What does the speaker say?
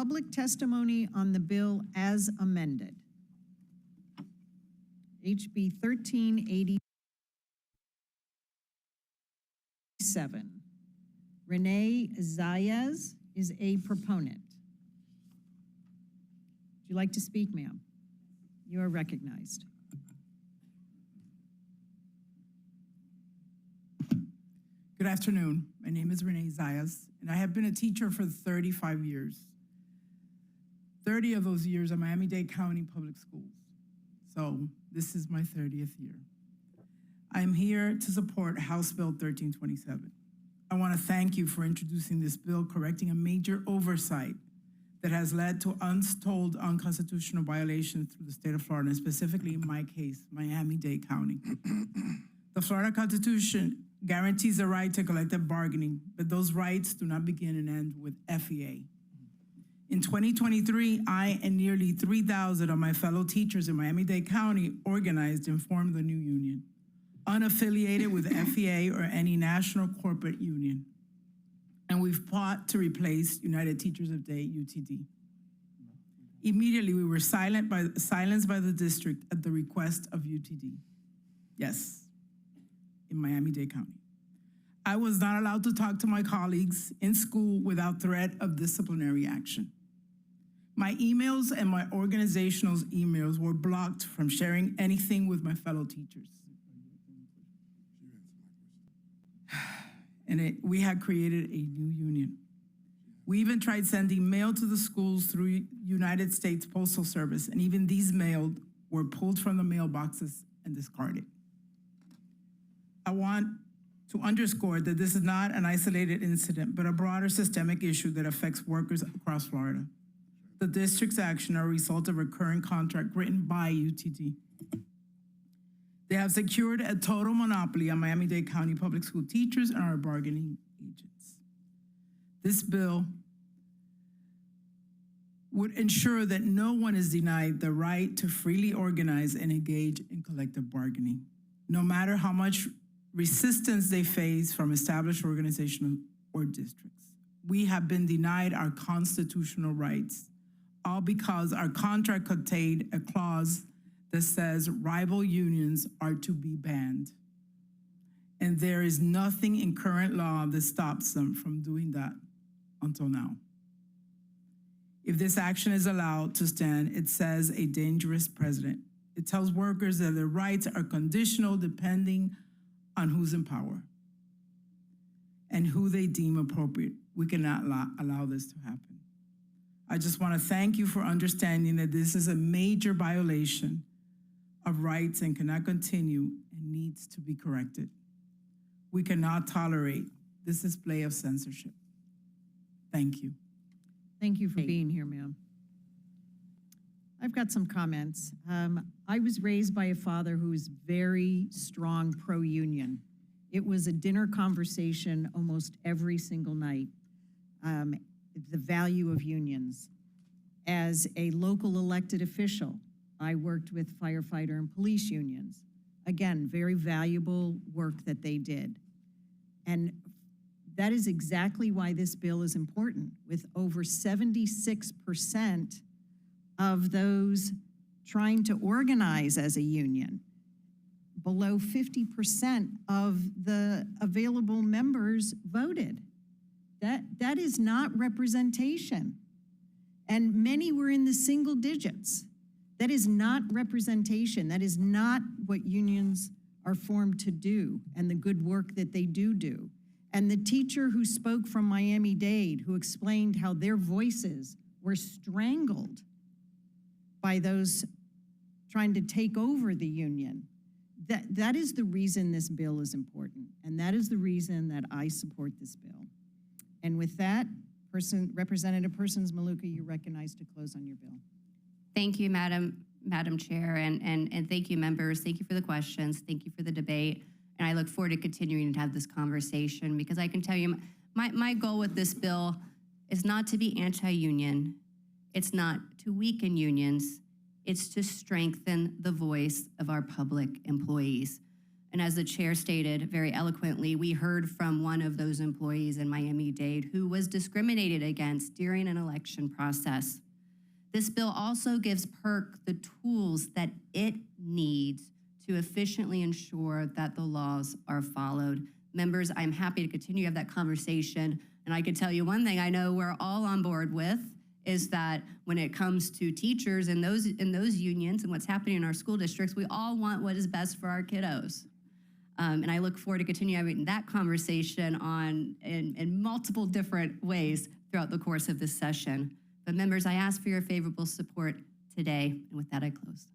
public testimony on the bill as amended. HB 1387. Renee Zayas is a proponent. Would you like to speak, ma'am? You are recognized. Good afternoon. My name is Renee Zayas, and I have been a teacher for 35 years. 30 of those years at Miami-Dade County Public Schools. So this is my 30th year. I'm here to support House Bill 1327. I want to thank you for introducing this bill, correcting a major oversight that has led to untold unconstitutional violations through the state of Florida, and specifically in my case, Miami-Dade County. The Florida Constitution guarantees the right to collective bargaining, but those rights do not begin and end with FEA. In 2023, I and nearly 3,000 of my fellow teachers in Miami-Dade County organized and formed the new union, unaffiliated with FEA or any national corporate union. And we've fought to replace United Teachers of Day, UTD. Immediately, we were silenced by the district at the request of UTD. Yes, in Miami-Dade County. I was not allowed to talk to my colleagues in school without threat of disciplinary action. My emails and my organizational's emails were blocked from sharing anything with my fellow teachers. And we had created a new union. We even tried sending mail to the schools through United States Postal Service, and even these mail were pulled from the mailboxes and discarded. I want to underscore that this is not an isolated incident, but a broader systemic issue that affects workers across Florida. The district's action are a result of a current contract written by UTD. They have secured a total monopoly on Miami-Dade County public school teachers and our bargaining agents. This bill would ensure that no one is denied the right to freely organize and engage in collective bargaining, no matter how much resistance they face from established organizations or districts. We have been denied our constitutional rights, all because our contract contained a clause that says rival unions are to be banned. And there is nothing in current law that stops them from doing that until now. If this action is allowed to stand, it says a dangerous precedent. It tells workers that their rights are conditional depending on who's in power and who they deem appropriate. We cannot allow this to happen. I just want to thank you for understanding that this is a major violation of rights and cannot continue and needs to be corrected. We cannot tolerate this display of censorship. Thank you. Thank you for being here, ma'am. I've got some comments. I was raised by a father who was very strong pro-union. It was a dinner conversation almost every single night, the value of unions. As a local elected official, I worked with firefighter and police unions. Again, very valuable work that they did. And that is exactly why this bill is important, with over 76% of those trying to organize as a union. Below 50% of the available members voted. That is not representation. And many were in the single digits. That is not representation. That is not what unions are formed to do and the good work that they do. And the teacher who spoke from Miami-Dade, who explained how their voices were strangled by those trying to take over the union. That is the reason this bill is important. And that is the reason that I support this bill. And with that, Representative Persons Maluka, you're recognized to close on your bill. Thank you, Madam Chair, and thank you, members. Thank you for the questions. Thank you for the debate. And I look forward to continuing to have this conversation, because I can tell you my goal with this bill is not to be anti-union. It's not to weaken unions. It's to strengthen the voice of our public employees. And as the chair stated very eloquently, we heard from one of those employees in Miami-Dade who was discriminated against during an election process. This bill also gives PERC the tools that it needs to efficiently ensure that the laws are followed. Members, I'm happy to continue to have that conversation. And I can tell you one thing I know we're all on board with is that when it comes to teachers and those unions and what's happening in our school districts, we all want what is best for our kiddos. And I look forward to continue having that conversation in multiple different ways throughout the course of this session. But members, I ask for your favorable support today. And with that, I close.